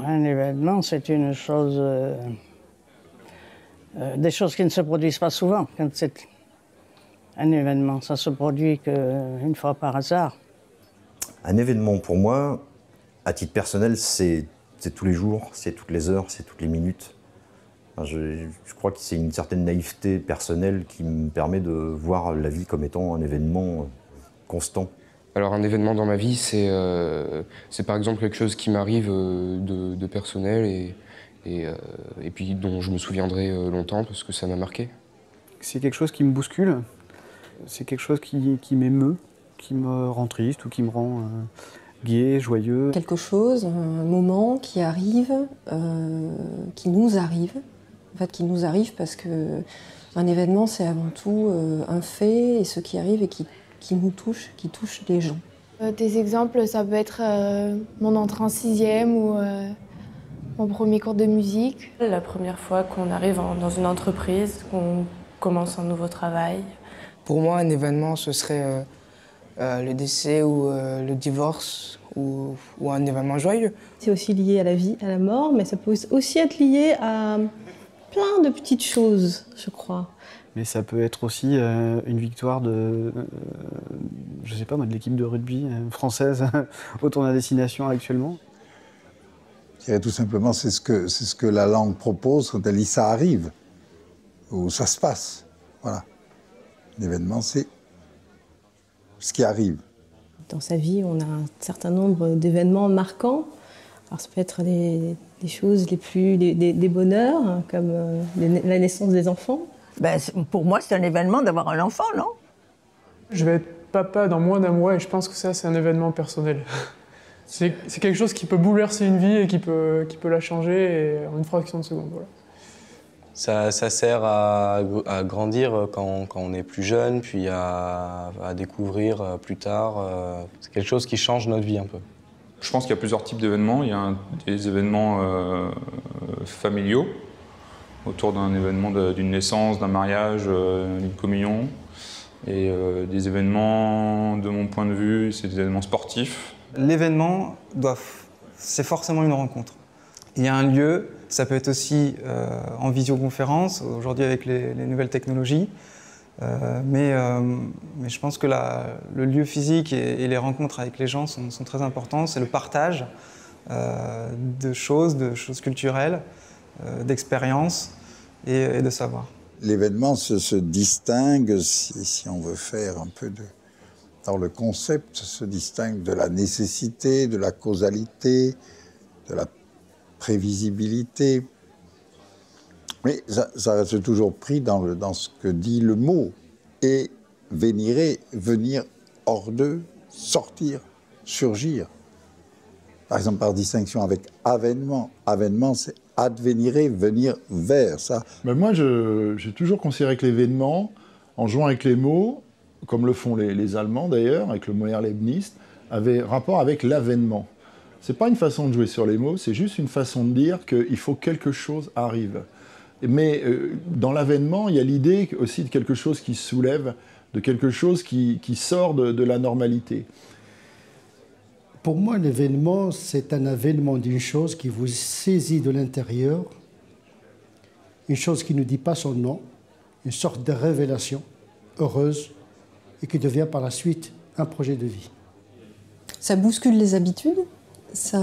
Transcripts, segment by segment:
Un événement, c'est une chose... des choses qui ne se produisent pas souvent. Quand c'est un événement, ça se produit qu'une fois par hasard. Un événement, pour moi, à titre personnel, c'est tous les jours, c'est toutes les heures, c'est toutes les minutes. Enfin, je crois que c'est une certaine naïveté personnelle qui me permet de voir la vie comme étant un événement constant. Alors un événement dans ma vie, c'est par exemple quelque chose qui m'arrive de personnel et puis dont je me souviendrai longtemps parce que ça m'a marqué. C'est quelque chose qui me bouscule, c'est quelque chose qui m'émeut, qui me rend triste ou qui me rend gai, joyeux. Quelque chose, un moment qui arrive, qui nous arrive. En fait, qui nous arrive parce qu'un événement, c'est avant tout un fait et ce qui arrive et qui nous touche, qui touche les gens. Des exemples, ça peut être mon entrée en 6e ou mon premier cours de musique. La première fois qu'on arrive dans une entreprise, qu'on commence un nouveau travail. Pour moi, un événement, ce serait le décès ou le divorce ou un événement joyeux. C'est aussi lié à la vie, à la mort, mais ça peut aussi être lié à plein de petites choses, je crois. Mais ça peut être aussi une victoire de, je sais pas moi, de l'équipe de rugby française au tournoi à destination actuellement. Je dirais tout simplement, c'est ce que la langue propose quand elle dit « ça arrive » ou « ça se passe ». Voilà. L'événement, c'est ce qui arrive. Dans sa vie, on a un certain nombre d'événements marquants. Alors ça peut être des choses des bonheurs, hein, comme la naissance des enfants. Ben, pour moi, c'est un événement d'avoir un enfant, non? Je vais être papa dans moins d'un mois et je pense que ça, c'est un événement personnel. C'est quelque chose qui peut bouleverser une vie et qui peut la changer en une fraction de seconde. Voilà. Ça sert à grandir quand on est plus jeune, puis à découvrir plus tard. C'est quelque chose qui change notre vie un peu. Je pense qu'il y a plusieurs types d'événements. Il y a des événements familiaux, autour d'un événement d'une naissance, d'un mariage, d'une communion. Et des événements, de mon point de vue, c'est des événements sportifs. L'événement, c'est forcément une rencontre. Il y a un lieu, ça peut être aussi en visioconférence, aujourd'hui avec les nouvelles technologies. Mais je pense que le lieu physique et les rencontres avec les gens sont très importants. C'est le partage de choses culturelles, d'expériences et de savoir. L'événement se distingue, si on veut faire un peu dans le concept, se distingue de la nécessité, de la causalité, de la prévisibilité. Mais ça reste toujours pris dans ce que dit le mot. Et vénérer, venir hors d'eux, sortir, surgir. Par exemple, par distinction avec avènement. Avènement, c'est advénirer, venir vers ça. Ben moi, j'ai toujours considéré que l'événement, en jouant avec les mots, comme le font les Allemands d'ailleurs, avec le Moer Leibniz, avait rapport avec l'avènement. C'est pas une façon de jouer sur les mots, c'est juste une façon de dire qu'il faut que quelque chose arrive. Mais dans l'avènement, il y a l'idée aussi de quelque chose qui soulève, de quelque chose qui sort de la normalité. Pour moi, l'événement, c'est un avènement d'une chose qui vous saisit de l'intérieur, une chose qui ne dit pas son nom, une sorte de révélation heureuse et qui devient par la suite un projet de vie. Ça bouscule les habitudes, ça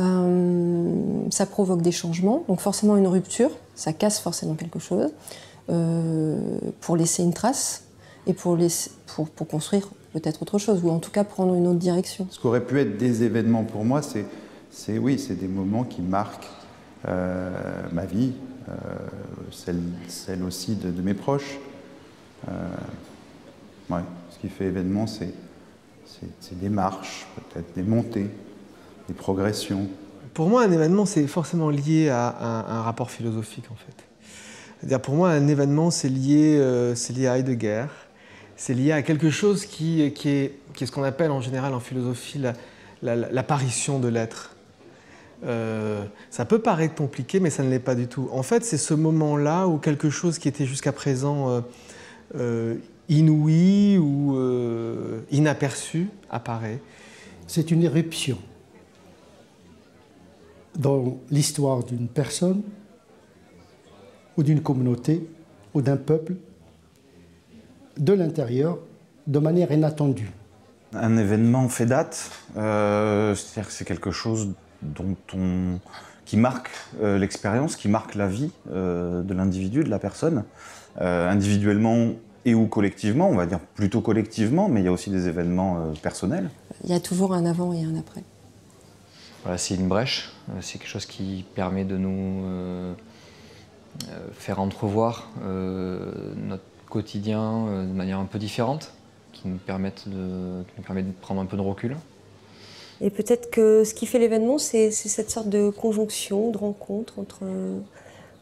provoque des changements, donc forcément une rupture, ça casse forcément quelque chose, pour laisser une trace et pour construire peut-être autre chose, ou en tout cas prendre une autre direction. Ce qu'aurait pu être des événements pour moi, c'est des moments qui marquent ma vie, celle aussi de mes proches. Ouais, ce qui fait événement, c'est des marches, peut-être des montées, des progressions. Pour moi, un événement, c'est forcément lié à un rapport philosophique, en fait. C'est-à-dire, pour moi, un événement, c'est lié à Heidegger. C'est lié à quelque chose qui est ce qu'on appelle en général en philosophie l'apparition de l'être. Ça peut paraître compliqué, mais ça ne l'est pas du tout. En fait, c'est ce moment-là où quelque chose qui était jusqu'à présent inouï ou inaperçu apparaît. C'est une éruption dans l'histoire d'une personne ou d'une communauté ou d'un peuple de l'intérieur de manière inattendue. Un événement fait date, c'est-à-dire que c'est quelque chose qui marque l'expérience, qui marque la vie de l'individu, de la personne, individuellement et ou collectivement, on va dire plutôt collectivement, mais il y a aussi des événements personnels. Il y a toujours un avant et un après. Voilà, c'est une brèche, c'est quelque chose qui permet de nous faire entrevoir notre quotidien de manière un peu différente, qui nous permet de prendre un peu de recul. Et peut-être que ce qui fait l'événement, c'est cette sorte de conjonction, de rencontre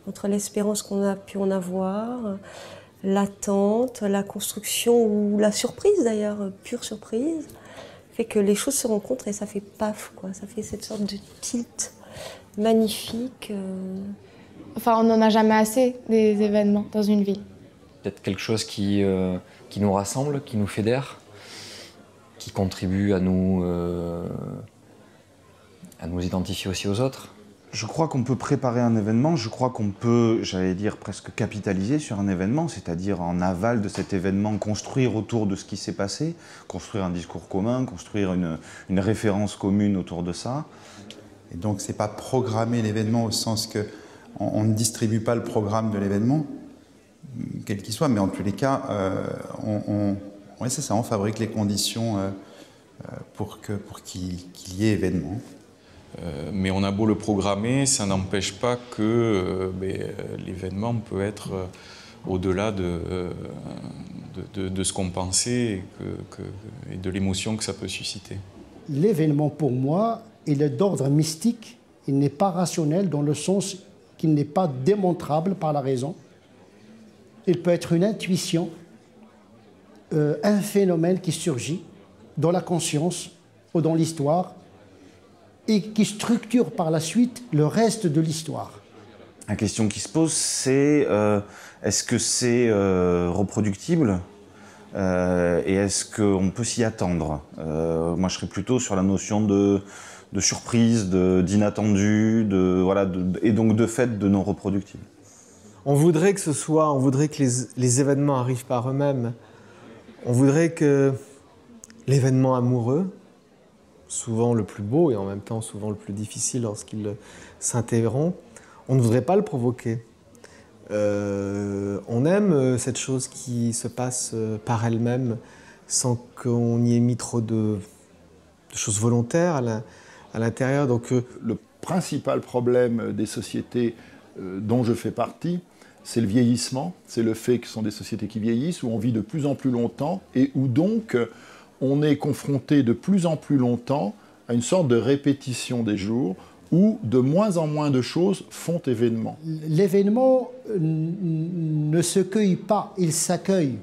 entre l'espérance qu'on a pu en avoir, l'attente, la construction ou la surprise d'ailleurs, pure surprise, fait que les choses se rencontrent et ça fait paf, quoi. Ça fait cette sorte de tilt magnifique. Enfin, on n'en a jamais assez des événements dans une ville. Peut-être quelque chose qui nous rassemble, qui nous fédère, qui contribue à nous identifier aussi aux autres. Je crois qu'on peut préparer un événement, je crois qu'on peut, j'allais dire, presque capitaliser sur un événement, c'est-à-dire en aval de cet événement, construire autour de ce qui s'est passé, construire un discours commun, construire une référence commune autour de ça. Et donc, c'est pas programmer l'événement au sens que on ne distribue pas le programme de l'événement, quel qu'il soit, mais en tous les cas, ouais, c'est ça, on fabrique les conditions pour qu'il y ait événement. Mais on a beau le programmer, ça n'empêche pas que l'événement peut être au-delà de ce qu'on pensait et de l'émotion que ça peut susciter. L'événement, pour moi, il est d'ordre mystique. Il n'est pas rationnel dans le sens qu'il n'est pas démontrable par la raison. Il peut être une intuition, un phénomène qui surgit dans la conscience ou dans l'histoire et qui structure par la suite le reste de l'histoire. La question qui se pose, c'est est-ce que c'est reproductible et est-ce qu'on peut s'y attendre? Moi, je serais plutôt sur la notion de surprise, d'inattendu, et donc de fait de non reproductible. On voudrait que les événements arrivent par eux-mêmes. On voudrait que l'événement amoureux, souvent le plus beau et en même temps souvent le plus difficile lorsqu'il s'interrompt, on ne voudrait pas le provoquer. On aime cette chose qui se passe par elle-même sans qu'on y ait mis trop de choses volontaires à l'intérieur. Donc, le principal problème des sociétés dont je fais partie, c'est le vieillissement, c'est le fait que ce sont des sociétés qui vieillissent, où on vit de plus en plus longtemps et où donc on est confronté de plus en plus longtemps à une sorte de répétition des jours où de moins en moins de choses font événement. L'événement ne se cueille pas, il s'accueille.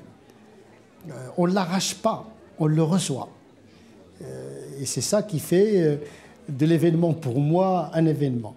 On ne l'arrache pas, on le reçoit. Et c'est ça qui fait de l'événement, pour moi, un événement.